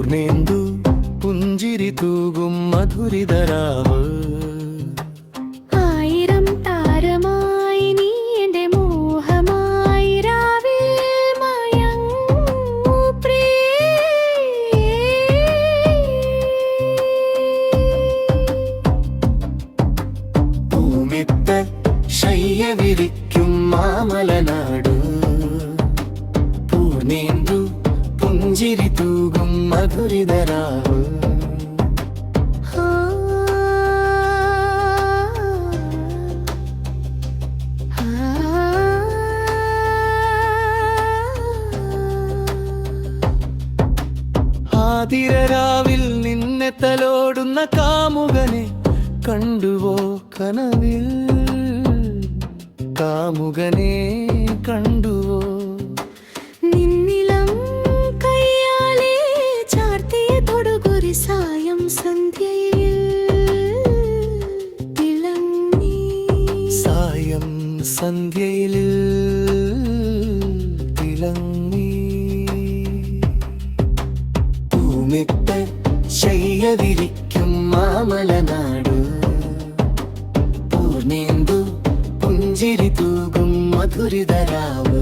പൂർണേന്ദു പുഞ്ചിരി തൂകും മധുരിതരാവ്. ആയിരം താരമായി നീ എന്റെ മോഹമായി രാവിൽ മയങ്ങൂ പ്രിയേ. ഭൂമിത്ത് ശയ്യ വിരിക്കും മാമലനാടു. പൂർണേന്ദു പുഞ്ചിരി തൂകും മധുരിതരാവ്. ആതിരരാവിൽ നിന്നെ തലോടുന്ന കാമുകനെ കണ്ടുവോ കനവിൽ? കാമുകനെ കണ്ടുവോ? നിന്നിളം കയ്യാലേ ചാർത്തിയ തൊടുകുറി സായം സന്ധ്യയിൽ തിളങ്ങി. സായം സന്ധ്യയിൽ തിളങ്ങി. ഭൂമിത്ത് ശയ്യ വിരിക്കും മാമലനാടു. പൂർണേന്ദു പുഞ്ചിരി തൂകും മധുരിതരാവ്.